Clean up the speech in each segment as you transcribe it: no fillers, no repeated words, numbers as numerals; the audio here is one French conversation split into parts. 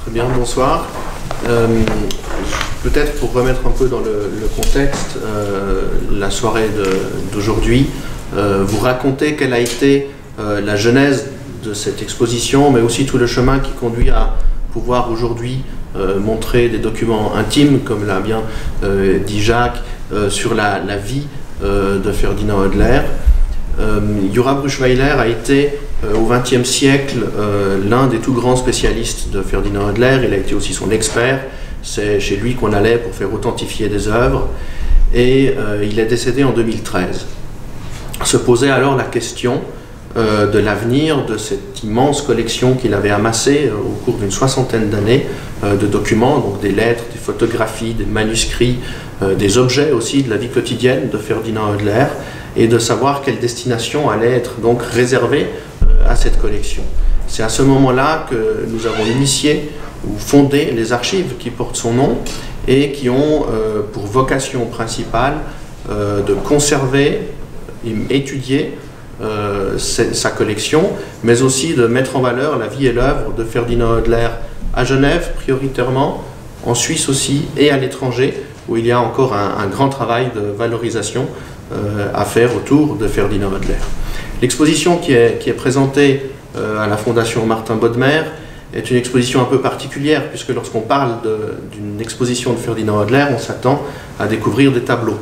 Très bien, bonsoir. Peut-être pour remettre un peu dans le contexte, la soirée d'aujourd'hui, vous raconter quelle a été la genèse de cette exposition, mais aussi tout le chemin qui conduit à pouvoir aujourd'hui montrer des documents intimes, comme l'a bien dit Jacques, sur la vie de Ferdinand Hodler. Jura Bruchweiler a été au XXe siècle l'un des tout grands spécialistes de Ferdinand Hodler. Il a été aussi son expert. C'est chez lui qu'on allait pour faire authentifier des œuvres. Et il est décédé en 2013. Se posait alors la question de l'avenir de cette immense collection qu'il avait amassée au cours d'une soixantaine d'années de documents, donc des lettres, des photographies, des manuscrits, des objets aussi de la vie quotidienne de Ferdinand Hodler, et de savoir quelle destination allait être donc réservée à cette collection. C'est à ce moment-là que nous avons initié ou fondé les archives qui portent son nom et qui ont pour vocation principale de conserver et étudier sa collection, mais aussi de mettre en valeur la vie et l'œuvre de Ferdinand Hodler à Genève prioritairement, en Suisse aussi et à l'étranger, où il y a encore un grand travail de valorisation à faire autour de Ferdinand Hodler. L'exposition qui est présentée à la Fondation Martin Bodmer est une exposition un peu particulière, puisque lorsqu'on parle d'une exposition de Ferdinand Hodler, on s'attend à découvrir des tableaux.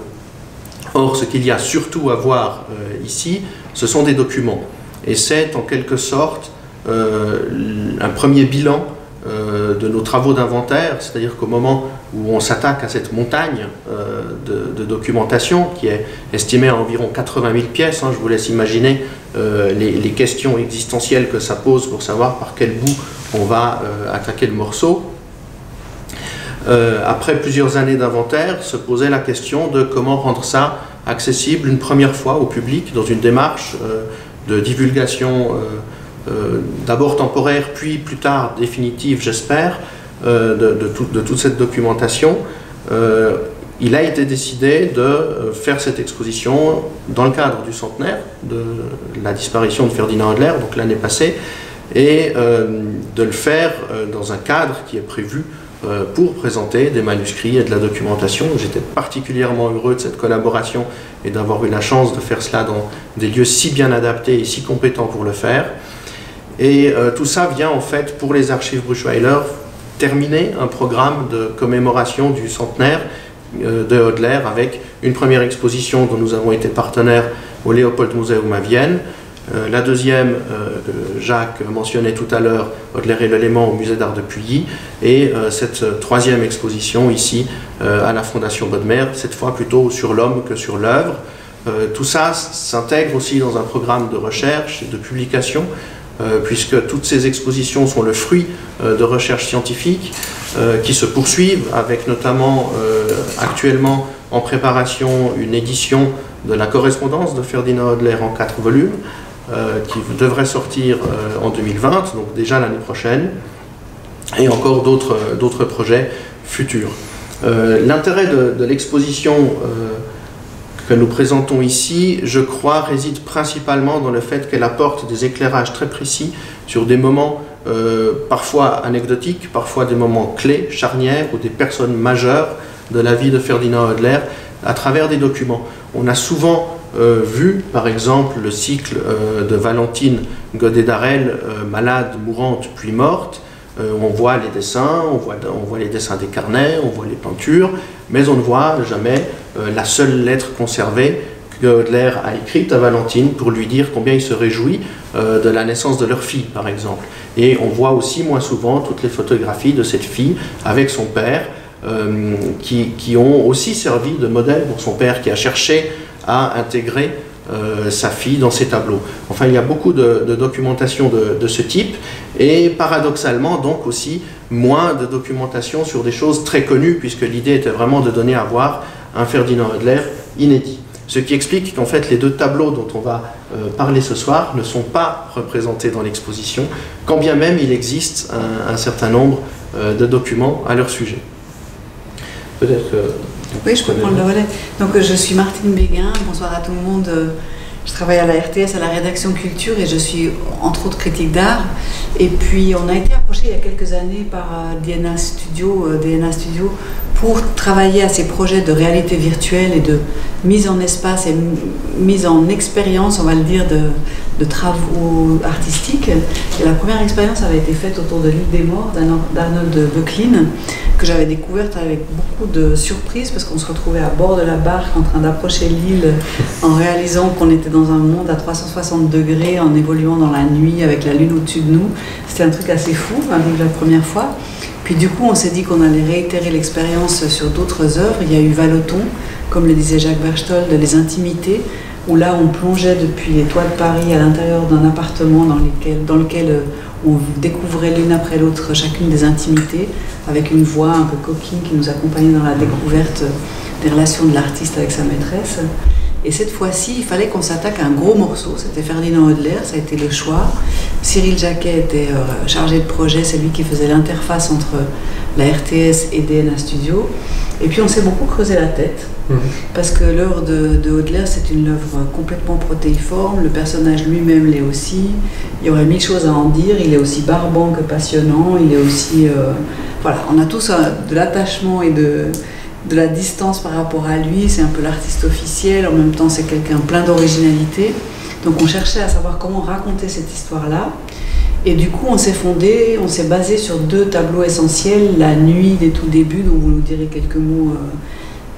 Or, ce qu'il y a surtout à voir ici, ce sont des documents. Et c'est en quelque sorte un premier bilan de nos travaux d'inventaire, c'est-à-dire qu'au moment où on s'attaque à cette montagne de documentation qui est estimée à environ 80 000 pièces, je vous laisse imaginer les questions existentielles que ça pose pour savoir par quel bout on va attaquer le morceau. Après plusieurs années d'inventaire, se posait la question de comment rendre ça accessible une première fois au public dans une démarche de divulgation d'abord temporaire, puis plus tard définitive, j'espère, de toute cette documentation. Il a été décidé de faire cette exposition dans le cadre du centenaire de la disparition de Ferdinand Hodler, donc l'année passée, et de le faire dans un cadre qui est prévu pour présenter des manuscrits et de la documentation. J'étais particulièrement heureux de cette collaboration et d'avoir eu la chance de faire cela dans des lieux si bien adaptés et si compétents pour le faire. Et tout ça vient en fait, pour les archives Bruchweiler, terminer un programme de commémoration du centenaire de Hodler avec une première exposition dont nous avons été partenaires au Leopold Museum à Vienne. La deuxième, Jacques mentionnait tout à l'heure, Hodler et le Léman au musée d'art de Puyi, et cette troisième exposition ici à la Fondation Bodmer, cette fois plutôt sur l'homme que sur l'œuvre. Tout ça s'intègre aussi dans un programme de recherche et de publication, puisque toutes ces expositions sont le fruit de recherches scientifiques qui se poursuivent, avec notamment actuellement en préparation une édition de la correspondance de Ferdinand Hodler en 4 volumes, qui devrait sortir en 2020, donc déjà l'année prochaine, et encore d'autres projets futurs. L'intérêt de l'exposition que nous présentons ici, je crois, réside principalement dans le fait qu'elle apporte des éclairages très précis sur des moments parfois anecdotiques, parfois des moments clés, charnières, ou des personnes majeures de la vie de Ferdinand Hodler à travers des documents. On a souvent vu, par exemple, le cycle de Valentine Godet-Darel, malade, mourante, puis morte. On voit les dessins, on voit les dessins des carnets, on voit les peintures, mais on ne voit jamais la seule lettre conservée que Hodler a écrite à Valentine pour lui dire combien il se réjouit de la naissance de leur fille, par exemple. Et on voit aussi moins souvent toutes les photographies de cette fille avec son père, qui ont aussi servi de modèle pour son père, qui a cherché à intégrer sa fille dans ses tableaux. Enfin, il y a beaucoup de documentation de ce type, et paradoxalement donc aussi moins de documentation sur des choses très connues, puisque l'idée était vraiment de donner à voir un Ferdinand Hodler inédit. Ce qui explique qu'en fait les deux tableaux dont on va parler ce soir ne sont pas représentés dans l'exposition, quand bien même il existe un certain nombre de documents à leur sujet. Peut-être que... Oui, je peux prendre le relais. Donc je suis Martine Béguin, bonsoir à tout le monde Je travaille à la RTS, à la rédaction culture, et je suis entre autres critique d'art. Et puis on a été approché il y a quelques années par DNA Studio pour travailler à ces projets de réalité virtuelle et de mise en espace et mise en expérience, on va le dire, de travaux artistiques. Et la première expérience avait été faite autour de l'île des Morts d'Arnold Böcklin, que j'avais découverte avec beaucoup de surprises parce qu'on se retrouvait à bord de la barque en train d'approcher l'île en réalisant qu'on était dans un monde à 360 degrés, en évoluant dans la nuit avec la lune au-dessus de nous. C'était un truc assez fou à vivre la première fois. Puis du coup, on s'est dit qu'on allait réitérer l'expérience sur d'autres œuvres. Il y a eu Vallotton, comme le disait Jacques Berchtold, Les Intimités, où là on plongeait depuis les toits de Paris à l'intérieur d'un appartement dans lequel on découvrait l'une après l'autre chacune des intimités, avec une voix un peu coquine qui nous accompagnait dans la découverte des relations de l'artiste avec sa maîtresse. Et cette fois-ci, il fallait qu'on s'attaque à un gros morceau, c'était Ferdinand Hodler, ça a été le choix. Cyril Jacquet était chargé de projet, c'est lui qui faisait l'interface entre la RTS et DNA Studio. Et puis on s'est beaucoup creusé la tête, parce que l'œuvre de Hodler, c'est une œuvre complètement protéiforme, le personnage lui-même l'est aussi, il y aurait mille choses à en dire, il est aussi barbant que passionnant, il est aussi... voilà, on a tous de l'attachement et de la distance par rapport à lui, c'est un peu l'artiste officiel, en même temps c'est quelqu'un plein d'originalité. Donc on cherchait à savoir comment raconter cette histoire-là. Et du coup on s'est basé sur deux tableaux essentiels, La Nuit des tout débuts, dont vous nous direz quelques mots,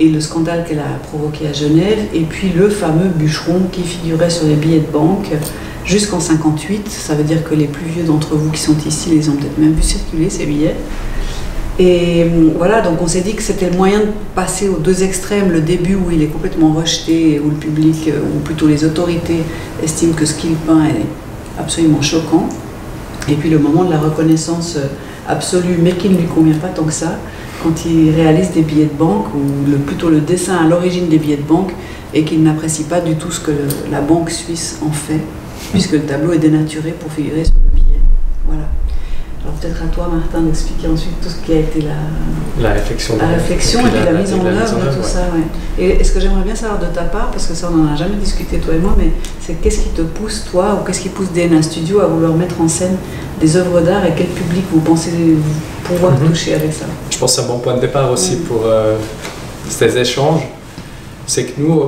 et le scandale qu'elle a provoqué à Genève, et puis le fameux bûcheron qui figurait sur les billets de banque jusqu'en 58. Ça veut dire que les plus vieux d'entre vous qui sont ici les ont peut-être même vu circuler, ces billets. Et voilà, donc on s'est dit que c'était le moyen de passer aux deux extrêmes, le début où il est complètement rejeté, où le public, ou plutôt les autorités, estiment que ce qu'il peint est absolument choquant, et puis le moment de la reconnaissance absolue, mais qui ne lui convient pas tant que ça, quand il réalise des billets de banque, ou plutôt le dessin à l'origine des billets de banque, et qu'il n'apprécie pas du tout ce que la banque suisse en fait, puisque le tableau est dénaturé pour figurer sur le billet. Voilà. Alors peut-être à toi, Martin, d'expliquer ensuite tout ce qui a été la réflexion et puis la mise en œuvre de tout ça. Ouais. Et ce que j'aimerais bien savoir de ta part, parce que ça on n'en a jamais discuté toi et moi, mais c'est qu'est-ce qui te pousse, toi, ou qu'est-ce qui pousse DNA Studio à vouloir mettre en scène des œuvres d'art, et quel public vous pensez pouvoir toucher avec ça? Je pense que c'est un bon point de départ aussi pour ces échanges. C'est que nous,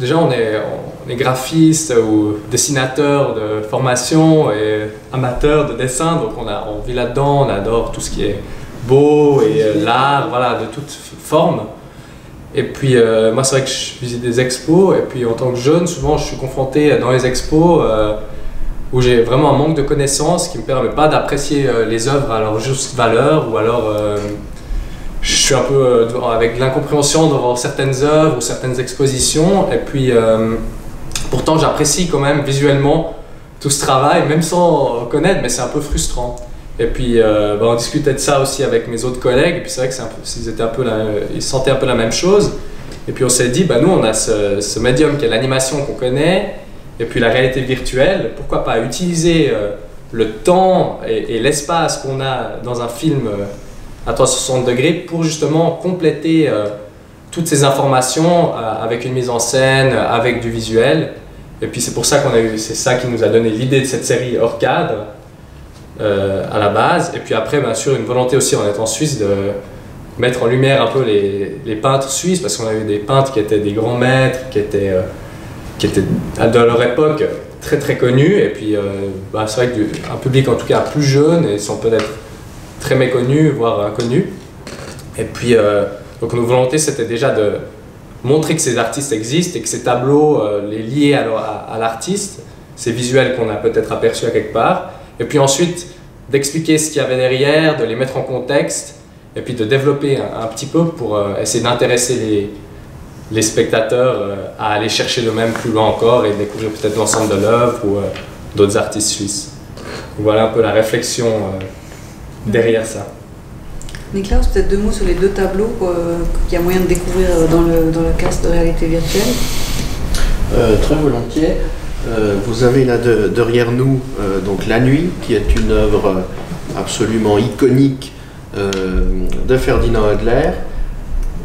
déjà on est graphiste ou dessinateur de formation et amateur de dessin, donc on vit là-dedans, on adore tout ce qui est beau et l'art, voilà, de toute forme. Et puis moi c'est vrai que je visite des expos, et puis en tant que jeune, souvent je suis confronté dans les expos où j'ai vraiment un manque de connaissances qui ne me permet pas d'apprécier les œuvres à leur juste valeur, ou alors je suis un peu avec l'incompréhension devant certaines œuvres ou certaines expositions, et puis pourtant j'apprécie quand même visuellement tout ce travail, même sans connaître, mais c'est un peu frustrant. Et puis on discutait de ça aussi avec mes autres collègues, et puis c'est vrai que ils sentaient un peu la même chose. Et puis on s'est dit, nous on a ce médium qui est l'animation qu'on connaît, et puis la réalité virtuelle, pourquoi pas utiliser le temps et l'espace qu'on a dans un film à 360 degrés pour justement compléter toutes ces informations avec une mise en scène, avec du visuel. Et puis c'est pour ça c'est ça qui nous a donné l'idée de cette série hors cadre à la base. Et puis après, bien sûr, une volonté aussi en étant suisse de mettre en lumière un peu les peintres suisses, parce qu'on a eu des peintres qui étaient des grands maîtres, qui étaient de leur époque très très connus. Et puis c'est vrai qu'un public en tout cas plus jeune, et sont peut-être très méconnus, voire inconnus. Et puis donc nos volontés, c'était déjà de montrer que ces artistes existent, et que ces tableaux, les lier à l'artiste, ces visuels qu'on a peut-être aperçus à quelque part, et puis ensuite d'expliquer ce qu'il y avait derrière, de les mettre en contexte, et puis de développer un petit peu pour essayer d'intéresser les spectateurs à aller chercher le même plus loin encore, et découvrir peut-être l'ensemble de l'œuvre ou d'autres artistes suisses. Voilà un peu la réflexion derrière ça. Niklaus, peut-être deux mots sur les deux tableaux qu'il y a moyen de découvrir dans le casque de réalité virtuelle. Très volontiers. Vous avez là derrière nous donc La Nuit, qui est une œuvre absolument iconique de Ferdinand Hodler.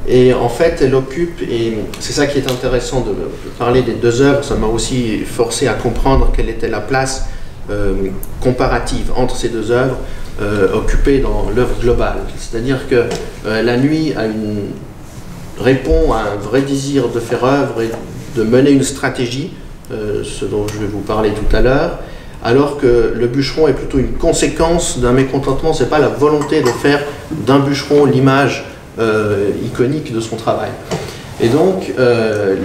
Et en fait, elle occupe, et c'est ça qui est intéressant de parler des deux œuvres, ça m'a aussi forcé à comprendre quelle était la place comparative entre ces deux œuvres occupées dans l'œuvre globale. C'est-à-dire que La Nuit répond à un vrai désir de faire œuvre et de mener une stratégie, ce dont je vais vous parler tout à l'heure, alors que Le Bûcheron est plutôt une conséquence d'un mécontentement. C'est pas la volonté de faire d'un bûcheron l'image iconique de son travail. Et donc,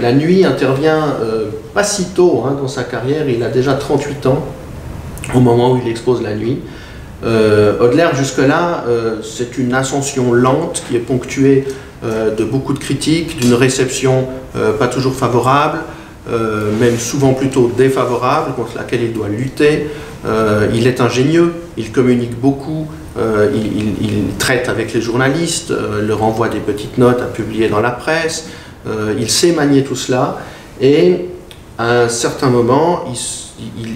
La Nuit intervient pas si tôt dans sa carrière. Il a déjà 38 ans au moment où il expose La Nuit. Hodler, jusque-là, c'est une ascension lente qui est ponctuée de beaucoup de critiques, d'une réception pas toujours favorable, même souvent plutôt défavorable, contre laquelle il doit lutter. Il est ingénieux, il communique beaucoup, il traite avec les journalistes, leur envoie des petites notes à publier dans la presse, il sait manier tout cela, et à un certain moment,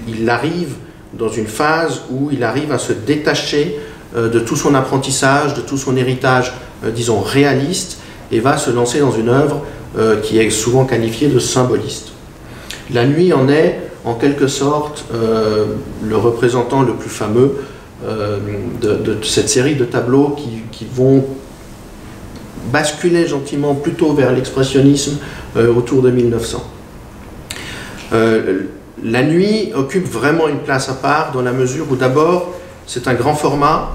il arrive dans une phase où il arrive à se détacher de tout son apprentissage, de tout son héritage, disons, réaliste, et va se lancer dans une œuvre qui est souvent qualifiée de symboliste. La Nuit en est, en quelque sorte, le représentant le plus fameux de cette série de tableaux qui vont basculer gentiment plutôt vers l'expressionnisme autour de 1900. La Nuit occupe vraiment une place à part dans la mesure où d'abord c'est un grand format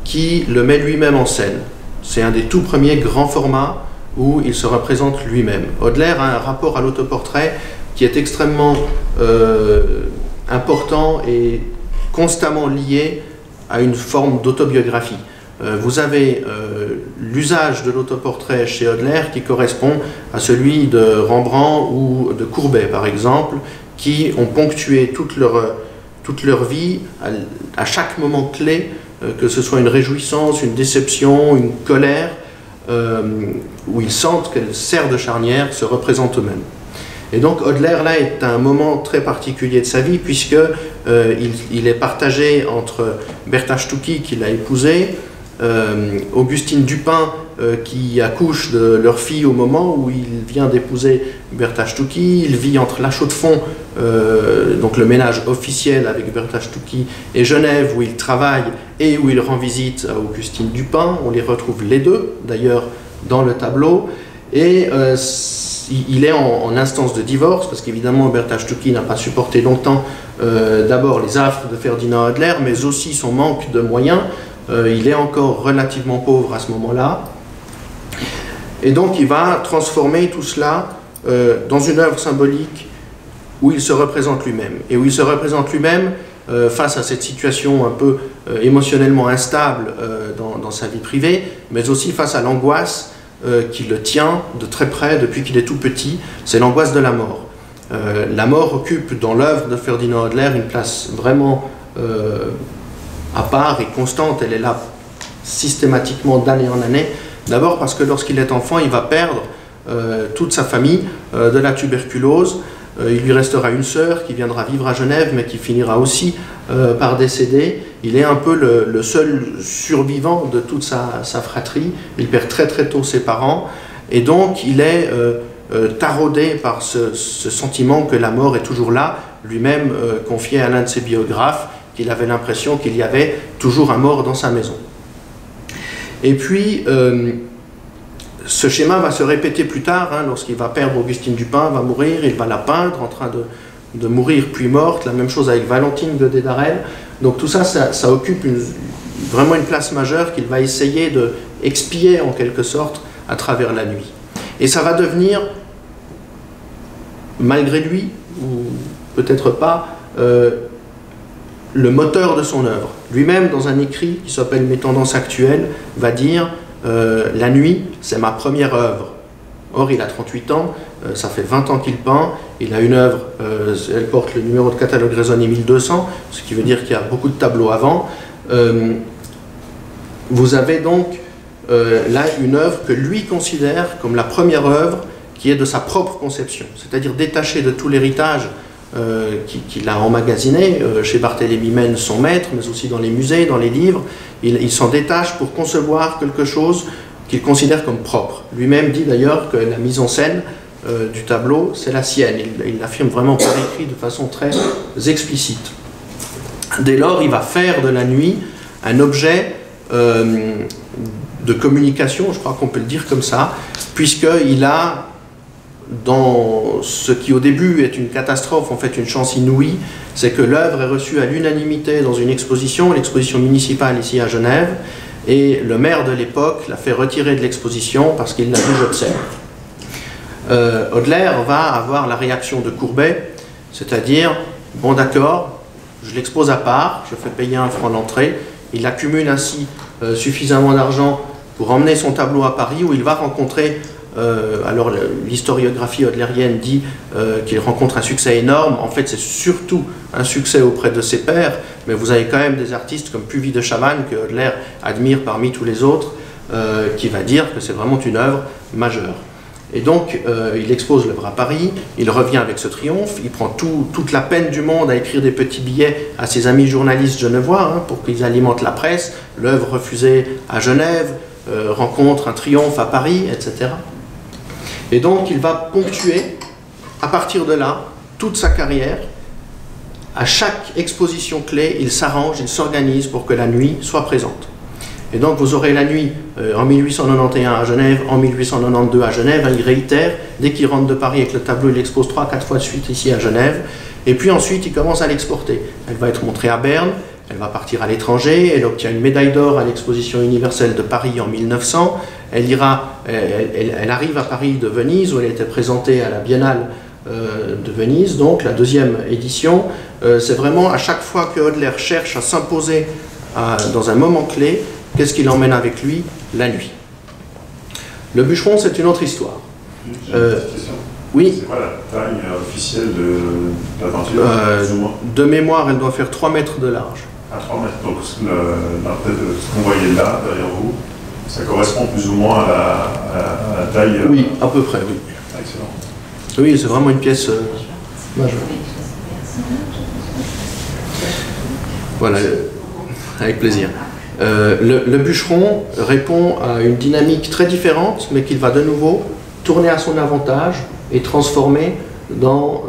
qui le met lui-même en scène. C'est un des tout premiers grands formats où il se représente lui-même. Hodler a un rapport à l'autoportrait qui est extrêmement important et constamment lié à une forme d'autobiographie. Vous avez l'usage de l'autoportrait chez Hodler qui correspond à celui de Rembrandt ou de Courbet, par exemple, qui ont ponctué toute leur vie à chaque moment clé, que ce soit une réjouissance, une déception, une colère, où ils sentent qu'elle sert de charnière, se représentent eux-mêmes. Et donc Hodler, là, est un moment très particulier de sa vie, puisque il est partagé entre Bertha Stucki, qu'il a épousée, Augustine Dupin, qui accouche de leur fille au moment où il vient d'épouser Bertha Stucki. Il vit entre La Chaux-de-Fonds, donc le ménage officiel avec Bertha Stucki, et Genève, où il travaille et où il rend visite à Augustine Dupin. On les retrouve les deux, d'ailleurs, dans le tableau. Et il est en instance de divorce, parce qu'évidemment Bertha Stucki n'a pas supporté longtemps d'abord les affres de Ferdinand Hodler, mais aussi son manque de moyens. Il est encore relativement pauvre à ce moment-là. Et donc il va transformer tout cela dans une œuvre symbolique où il se représente lui-même. Et où il se représente lui-même face à cette situation un peu émotionnellement instable dans sa vie privée, mais aussi face à l'angoisse qui le tient de très près depuis qu'il est tout petit. C'est l'angoisse de la mort. La mort occupe dans l'œuvre de Ferdinand Hodler une place vraiment à part et constante. Elle est là systématiquement d'année en année. D'abord parce que lorsqu'il est enfant, il va perdre toute sa famille de la tuberculose. Il lui restera une sœur qui viendra vivre à Genève, mais qui finira aussi par décéder. Il est un peu le seul survivant de toute sa fratrie. Il perd très très tôt ses parents. Et donc il est taraudé par ce sentiment que la mort est toujours là, lui-même confié à l'un de ses biographes, qu'il avait l'impression qu'il y avait toujours un mort dans sa maison. Et puis, ce schéma va se répéter plus tard, lorsqu'il va perdre Augustine Dupin, va mourir, il va la peindre en train de mourir puis morte, la même chose avec Valentine de Dédarel. Donc tout ça, ça occupe vraiment une place majeure qu'il va essayer de expier en quelque sorte à travers La Nuit. Et ça va devenir, malgré lui, ou peut-être pas, le moteur de son œuvre. Lui-même, dans un écrit qui s'appelle Mes tendances actuelles, va dire La Nuit, c'est ma première œuvre. Or, il a 38 ans, ça fait 20 ans qu'il peint, il a une œuvre, elle porte le numéro de catalogue raisonné 1200, ce qui veut dire qu'il y a beaucoup de tableaux avant. Vous avez donc là une œuvre que lui considère comme la première œuvre qui est de sa propre conception, c'est-à-dire détachée de tout l'héritage qu'il a emmagasiné chez Barthélemy Mène, son maître, mais aussi dans les musées, dans les livres. Il s'en détache pour concevoir quelque chose qu'il considère comme propre. Lui-même dit d'ailleurs que la mise en scène du tableau, c'est la sienne. Il l'affirme vraiment par écrit de façon très explicite. Dès lors, il va faire de la nuit un objet de communication, je crois qu'on peut le dire comme ça, puisqu'il a, dans ce qui au début est une catastrophe, en fait une chance inouïe, c'est que l'œuvre est reçue à l'unanimité dans une exposition, l'exposition municipale ici à Genève, et le maire de l'époque l'a fait retirer de l'exposition parce qu'il l'a vu, j'observe. Hodler va avoir la réaction de Courbet, c'est-à-dire, bon d'accord, je l'expose à part, je fais payer 1 franc l'entrée, il accumule ainsi suffisamment d'argent pour emmener son tableau à Paris où il va rencontrer, alors l'historiographie hodlérienne dit qu'il rencontre un succès énorme, en fait c'est surtout un succès auprès de ses pairs, mais vous avez quand même des artistes comme Puvis de Chavannes que Hodler admire parmi tous les autres, qui va dire que c'est vraiment une œuvre majeure. Et donc, il expose l'œuvre à Paris, il revient avec ce triomphe, il prend toute la peine du monde à écrire des petits billets à ses amis journalistes genevois pour qu'ils alimentent la presse, l'œuvre refusée à Genève, rencontre un triomphe à Paris, etc. Et donc, il va ponctuer, à partir de là, toute sa carrière. À chaque exposition clé, il s'arrange, il s'organise pour que la nuit soit présente. Et donc vous aurez la nuit en 1891 à Genève, en 1892 à Genève, il réitère, dès qu'il rentre de Paris avec le tableau, il l'expose 3-4 fois de suite ici à Genève, et puis ensuite il commence à l'exporter. Elle va être montrée à Berne, elle va partir à l'étranger, elle obtient une médaille d'or à l'exposition universelle de Paris en 1900, elle arrive à Paris de Venise, où elle était présentée à la Biennale de Venise, donc la 2e édition. C'est vraiment à chaque fois que Hodler cherche à s'imposer dans un moment clé, qu'est-ce qu'il emmène avec lui? La nuit. Le bûcheron, c'est une autre histoire. Oui. C'est quoi la taille officielle de la peinture? De mémoire, elle doit faire 3 mètres de large. À 3 mètres, donc ce qu'on voyait là, derrière vous, ça correspond plus ou moins à la taille... Oui, à peu près, oui. Excellent. Oui, c'est vraiment une pièce majeure. Voilà, avec plaisir. Le bûcheron répond à une dynamique très différente, mais qu'il va de nouveau tourner à son avantage et transformer dans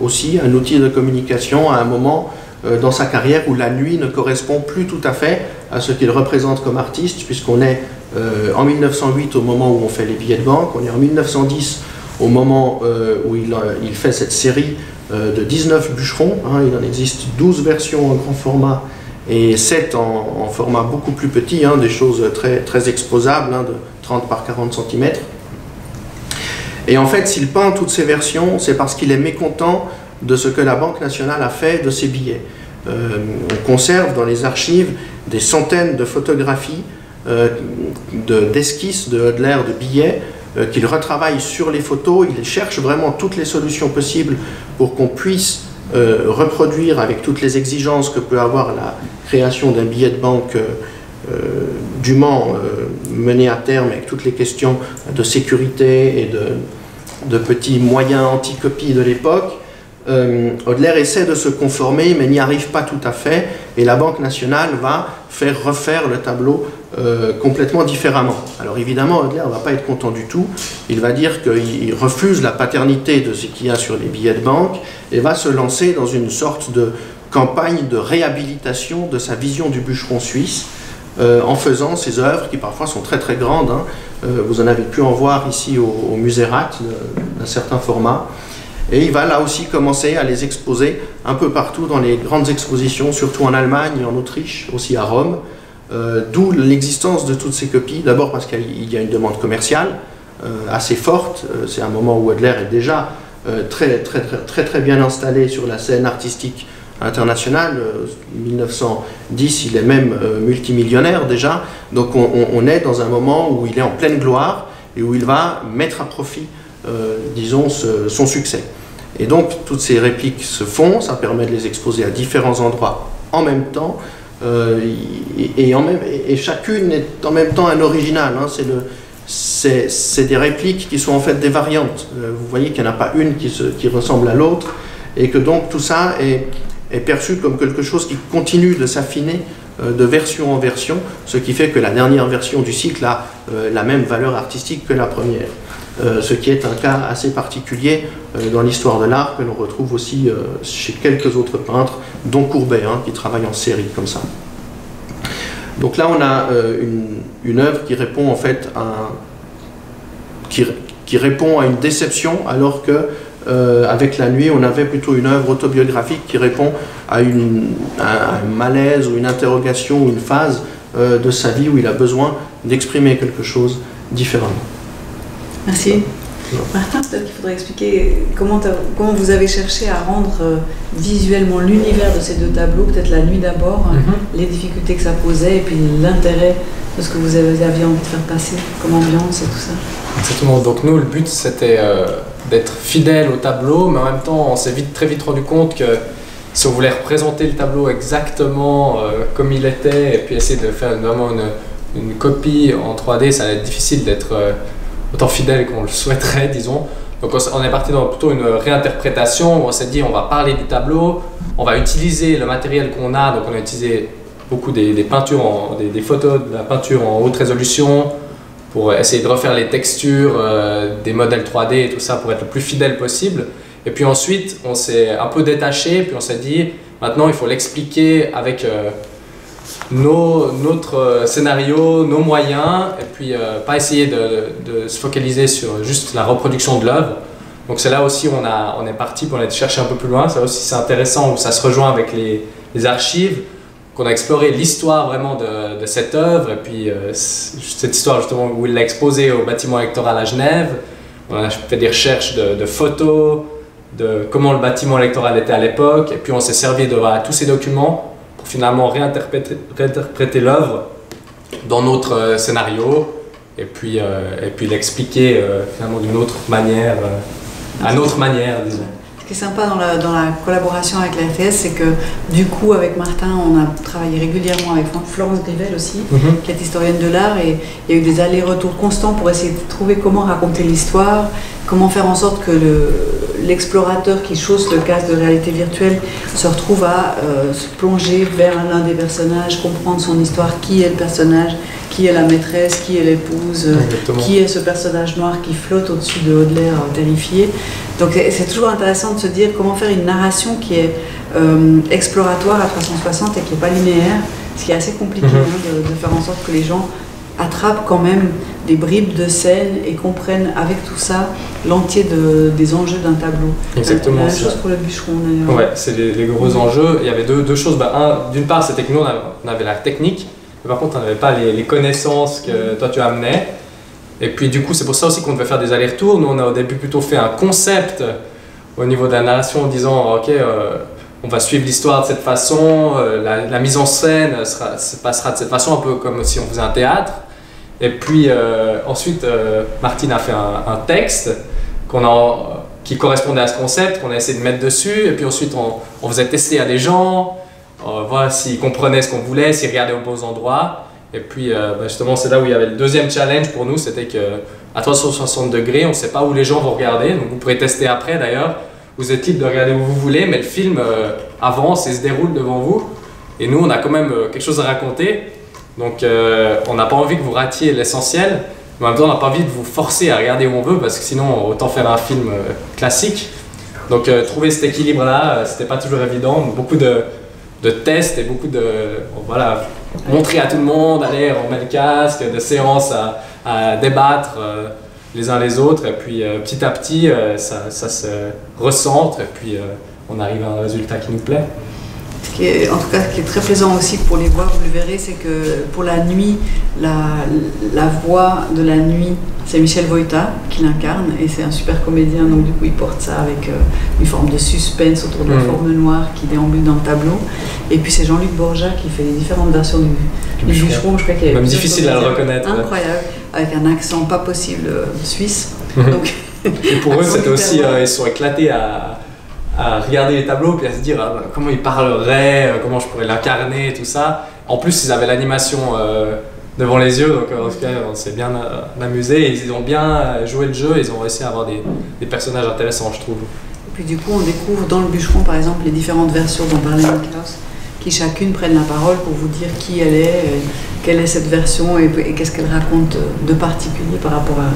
aussi un outil de communication à un moment dans sa carrière où la nuit ne correspond plus tout à fait à ce qu'il représente comme artiste, puisqu'on est en 1908 au moment où on fait les billets de banque, on est en 1910 au moment où il fait cette série de 19 bûcherons, il en existe 12 versions en grand format et 7 en format beaucoup plus petit, des choses très, très exposables, de 30 par 40 cm. Et en fait, s'il peint toutes ces versions, c'est parce qu'il est mécontent de ce que la Banque nationale a fait de ses billets. On conserve dans les archives des centaines de photographies, d'esquisses de Hodler, de billets, qu'il retravaille sur les photos. Il cherche vraiment toutes les solutions possibles pour qu'on puisse reproduire avec toutes les exigences que peut avoir la création d'un billet de banque dûment mené à terme, avec toutes les questions de sécurité et de petits moyens anti-copie de l'époque. Hodler essaie de se conformer mais n'y arrive pas tout à fait, et la Banque nationale va faire refaire le tableau complètement différemment. Alors évidemment, Hodler ne va pas être content du tout, il va dire qu'il refuse la paternité de ce qu'il y a sur les billets de banque et va se lancer dans une sorte de campagne de réhabilitation de sa vision du bûcheron suisse, en faisant ces œuvres qui parfois sont très très grandes, vous en avez pu en voir ici au musée Rath d'un certain format. Et il va là aussi commencer à les exposer un peu partout dans les grandes expositions, surtout en Allemagne et en Autriche, aussi à Rome, d'où l'existence de toutes ces copies. D'abord parce qu'il y a une demande commerciale assez forte, c'est un moment où Hodler est déjà très bien installé sur la scène artistique internationale. 1910, il est même multimillionnaire déjà, donc on est dans un moment où il est en pleine gloire et où il va mettre à profit disons, son succès. Et donc, toutes ces répliques se font, ça permet de les exposer à différents endroits en même temps, et chacune est en même temps un original. C'est des répliques qui sont en fait des variantes. Vous voyez qu'il n'y en a pas une qui ressemble à l'autre, et que donc tout ça est perçu comme quelque chose qui continue de s'affiner de version en version, ce qui fait que la dernière version du cycle a la même valeur artistique que la première. Ce qui est un cas assez particulier dans l'histoire de l'art que l'on retrouve aussi chez quelques autres peintres, dont Courbet, qui travaille en série comme ça. Donc là on a une œuvre qui répond en fait à qui répond à une déception, alors que avec La Nuit on avait plutôt une œuvre autobiographique qui répond à un malaise ou une interrogation ou une phase de sa vie où il a besoin d'exprimer quelque chose différemment. Merci. Martin, peut-être qu'il faudrait expliquer comment vous avez cherché à rendre visuellement l'univers de ces deux tableaux, peut-être La Nuit d'abord, les difficultés que ça posait et puis l'intérêt de ce que vous aviez envie de faire passer comme ambiance et tout ça. Exactement, donc nous le but c'était d'être fidèle au tableau, mais en même temps on s'est très vite rendu compte que si on voulait représenter le tableau exactement comme il était et puis essayer de faire vraiment une copie en 3D, ça allait être difficile d'être autant fidèle qu'on le souhaiterait, disons. Donc on est parti dans plutôt une réinterprétation où on s'est dit on va parler du tableau, on va utiliser le matériel qu'on a, donc on a utilisé beaucoup des peintures, des photos de la peinture en haute résolution pour essayer de refaire les textures, des modèles 3D et tout ça pour être le plus fidèle possible. Et puis ensuite on s'est un peu détaché, puis on s'est dit maintenant il faut l'expliquer avec notre scénario, nos moyens, et puis pas essayer de se focaliser sur juste la reproduction de l'œuvre. Donc c'est là aussi on est parti pour aller chercher un peu plus loin. Ça aussi c'est intéressant où ça se rejoint avec les archives, qu'on a exploré l'histoire vraiment de cette œuvre, et puis cette histoire justement où il l'a exposée au bâtiment électoral à Genève. On a fait des recherches de photos, de comment le bâtiment électoral était à l'époque, et puis on s'est servi de tous ces documents pour finalement réinterpréter l'œuvre dans notre scénario, et puis l'expliquer finalement d'une autre manière, à notre manière, disons. Ce qui est sympa dans la collaboration avec la RTS, c'est que du coup avec Martin on a travaillé régulièrement avec Florence Grivel aussi, qui est historienne de l'art, et il y a eu des allers-retours constants pour essayer de trouver comment raconter l'histoire, comment faire en sorte que l'explorateur qui chausse le casque de réalité virtuelle se retrouve à se plonger vers l'un des personnages, comprendre son histoire, qui est le personnage, qui est la maîtresse, qui est l'épouse, qui est ce personnage noir qui flotte au-dessus de Baudelaire terrifié. Donc c'est toujours intéressant de se dire comment faire une narration qui est exploratoire à 360 et qui n'est pas linéaire, ce qui est assez compliqué de faire en sorte que les gens attrapent quand même des bribes de scène et comprennent avec tout ça l'entier des enjeux d'un tableau. Exactement. La même chose pour le bûcheron d'ailleurs. Ouais, c'est les gros enjeux. Il y avait deux choses. D'une part, c'était que nous on avait la technique, mais par contre on n'avait pas les connaissances que toi tu amenais. Et puis du coup c'est pour ça aussi qu'on devait faire des allers-retours. Nous on a au début plutôt fait un concept au niveau de la narration en disant ok, on va suivre l'histoire de cette façon, la mise en scène se passera de cette façon, un peu comme si on faisait un théâtre. Et puis ensuite Martine a fait un texte qui correspondait à ce concept, qu'on a essayé de mettre dessus, et puis ensuite on faisait tester à des gens, voir s'ils comprenaient ce qu'on voulait, s'ils regardaient aux bons endroits. Et puis justement c'est là où il y avait le deuxième challenge pour nous, c'était qu'à 360 degrés, on ne sait pas où les gens vont regarder, donc vous pourrez tester après d'ailleurs, vous êtes libre de regarder où vous voulez, mais le film avance et se déroule devant vous, et nous on a quand même quelque chose à raconter, donc on n'a pas envie que vous ratiez l'essentiel, mais en même temps on n'a pas envie de vous forcer à regarder où on veut, parce que sinon autant faire un film classique. Donc trouver cet équilibre là, c'était pas toujours évident, beaucoup de tests et beaucoup de montrer à tout le monde, allez on met le casque, de séances à débattre les uns les autres, et puis petit à petit ça se recentre, et puis on arrive à un résultat qui nous plaît. En tout cas, ce qui est très plaisant aussi pour les voix, vous le verrez, c'est que pour La Nuit, la voix de La Nuit, c'est Michel Voïta qui l'incarne, et c'est un super comédien, donc du coup il porte ça avec une forme de suspense autour de la forme noire qui déambule dans le tableau. Et puis c'est Jean-Luc Borja qui fait les différentes versions du bûcheron, je crois qu'il y a même difficile à le reconnaître. Incroyable, avec un accent pas possible suisse. Donc, et pour eux c'était aussi, ils sont éclatés à regarder les tableaux puis à se dire comment il parlerait, comment je pourrais l'incarner, tout ça. En plus ils avaient l'animation devant les yeux, donc en tout cas on s'est bien amusé, et ils ont bien joué le jeu, ils ont réussi à avoir des personnages intéressants, je trouve. Et puis du coup on découvre dans le bûcheron par exemple les différentes versions dont parlait Niklaus, qui chacune prennent la parole pour vous dire qui elle est, quelle est cette version et qu'est-ce qu'elle raconte de particulier par rapport à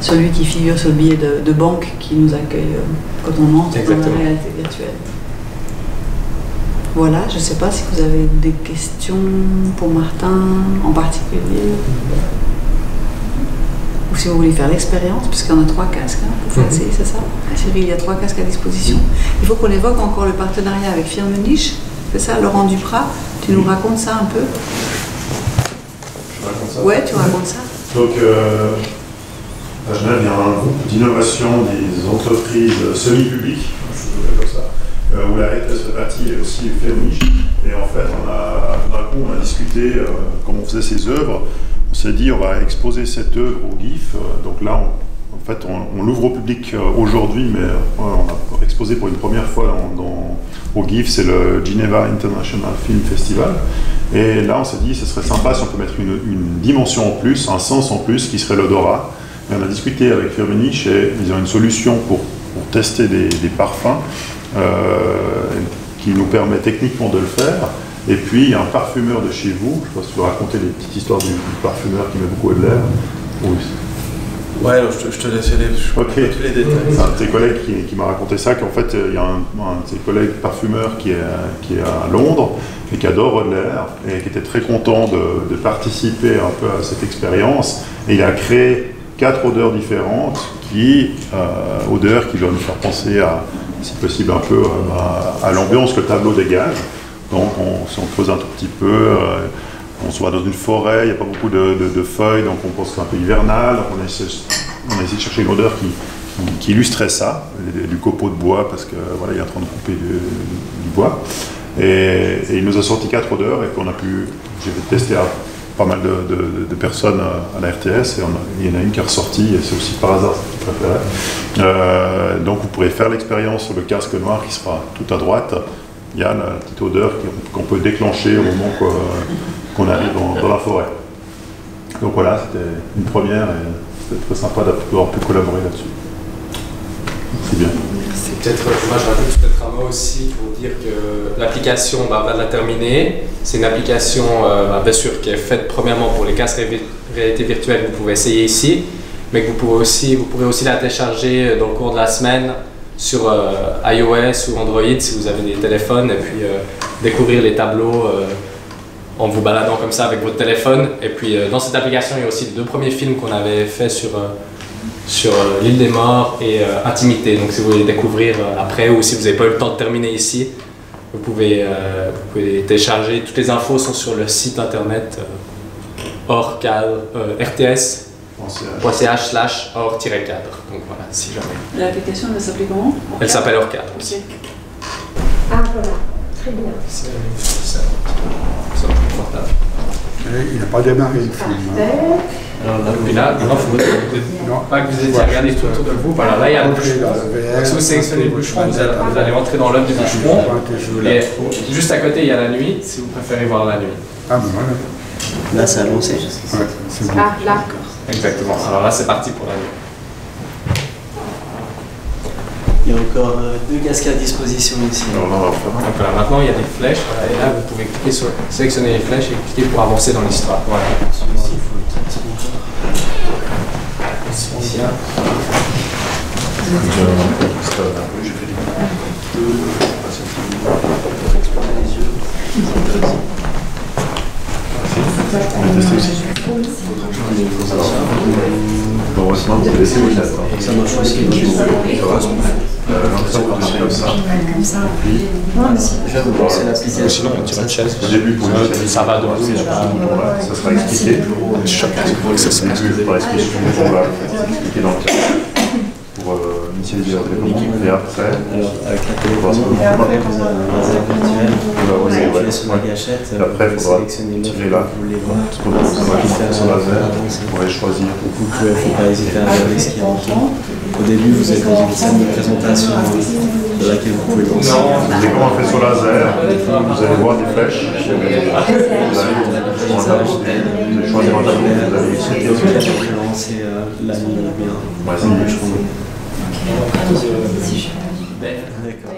celui qui figure sur le billet de banque qui nous accueille quand on entre dans la réalité virtuelle. Voilà, je ne sais pas si vous avez des questions pour Martin en particulier. Ou si vous voulez faire l'expérience, puisqu'il y en a 3 casques pour faire essayer, c'est ça? Cyril, il y a 3 casques à disposition. Il faut qu'on évoque encore le partenariat avec Firmenich, c'est ça? Laurent Duprat, tu nous racontes ça un peu? Je raconte ça. Ouais, tu racontes ça. Donc, à Genève, il y a un groupe d'innovation des entreprises semi-publiques, je dirais comme ça, où la RTS fait partie et aussi Firmenich. Et en fait, d'un coup, on a discuté, comme on faisait ces œuvres, on s'est dit on va exposer cette œuvre au GIF. Donc là, on l'ouvre au public aujourd'hui, mais on a exposé pour une première fois au GIF, c'est le Geneva International Film Festival. Et là, on s'est dit ce serait sympa si on peut mettre une dimension en plus, un sens en plus, qui serait l'odorat. Et on a discuté avec Firmenich et ils ont une solution pour tester des parfums qui nous permet techniquement de le faire. Et puis, il y a un parfumeur de chez vous, je ne sais pas si tu veux raconter les petites histoires du parfumeur qui met beaucoup de l'air. Oui. Ouais, alors je te laisse aller, je ne connais pas tous les détails. C'est un de tes collègues qui m'a raconté ça, qu'en fait, il y a un de ses collègues parfumeurs qui est à Londres et qui adore l'air et qui était très content de participer un peu à cette expérience. Et il a créé 4 odeurs différentes odeurs qui doivent nous faire penser si possible, un peu à l'ambiance que le tableau dégage. Donc, si on creuse un tout petit peu, on se voit dans une forêt, il n'y a pas beaucoup de feuilles, donc on pense que c'est un peu hivernal. Donc on a essayé de chercher une odeur qui illustrait ça, du copeau de bois, parce que voilà, il est en train de couper du bois. Et il nous a sorti 4 odeurs et j'ai testé à pas mal de personnes à la RTS, et il y en a une qui est ressortie, et c'est aussi par hasard ce que je préférais. Donc vous pourrez faire l'expérience sur le casque noir qui sera tout à droite. Il y a la petite odeur qu'on peut déclencher au moment qu'on arrive dans la forêt. Donc voilà, c'était une première et c'était très sympa d'avoir pu collaborer là-dessus. C'est bien. C'est peut-être, moi je rajoute peut-être un mot aussi pour dire que l'application, on va la terminer. C'est une application, bien sûr, qui est faite premièrement pour les casques réalité virtuelle que vous pouvez essayer ici, mais que vous pourrez aussi la télécharger dans le cours de la semaine sur iOS ou Android si vous avez des téléphones, et puis découvrir les tableaux en vous baladant comme ça avec votre téléphone. Et puis dans cette application, il y a aussi les 2 premiers films qu'on avait fait sur l'île des morts et Intimité. Donc si vous voulez les découvrir après, ou si vous n'avez pas eu le temps de terminer ici, vous pouvez les télécharger. Toutes les infos sont sur le site internet rts.ch/hors-cadre. Donc voilà, si jamais. L'application, elle s'appelle comment? Elle s'appelle Hors Cadre aussi. Ah voilà, très bien. C'est confortable. Il n'a pas démarré le film. Alors là, et là, il faut pas que vous ayez regardé tout autour de vous. Voilà, là il y a le bûcheron. Donc si vous sélectionnez le bûcheron, vous allez entrer dans l'œuvre du bûcheron. Et juste à côté, il y a la nuit, si vous préférez voir la nuit. Ah bon, voilà. Là, ça a lancé. Ouais, c'est bon. Ah là. Exactement. Alors là, c'est parti pour la nuit. Il y a encore 2 casques à disposition ici. Donc voilà, maintenant il y a des flèches, voilà, et là vous pouvez sélectionner les flèches et cliquer pour avancer dans l'histoire. Voilà. Celui-ci, il faut le petit moteur. Ici. J'ai fait des Bon, heureusement, vous avez laissé vos chaises. Ça marche aussi. Comme ça. Déjà, vous lancez l'application. Sinon, on tire une chaise. Au début, pour ça va de ça sera expliqué. choc. Ça sera expliqué dans le cadre. Pour initialiser la télécommande. Et après, Alors, avec la télécommande, vous avez un laser virtuel. Vous appuyez sur la gâchette. Et après, il faudra tirer là. Vous voulez voir. on va faire sur laser. On pourrait choisir. Vous ne faut pas hésiter à regarder ce qu'il y a en dessous. Au début, vous êtes dans une scène de présentation de laquelle vous pouvez lancer. Et comme on fait sur laser, vous allez voir des flèches. Vous allez choisir un tableau. Vous allez expliquer. Vous allez lancer la ligne bien. Ouais, c'est mieux, je trouve. D'accord.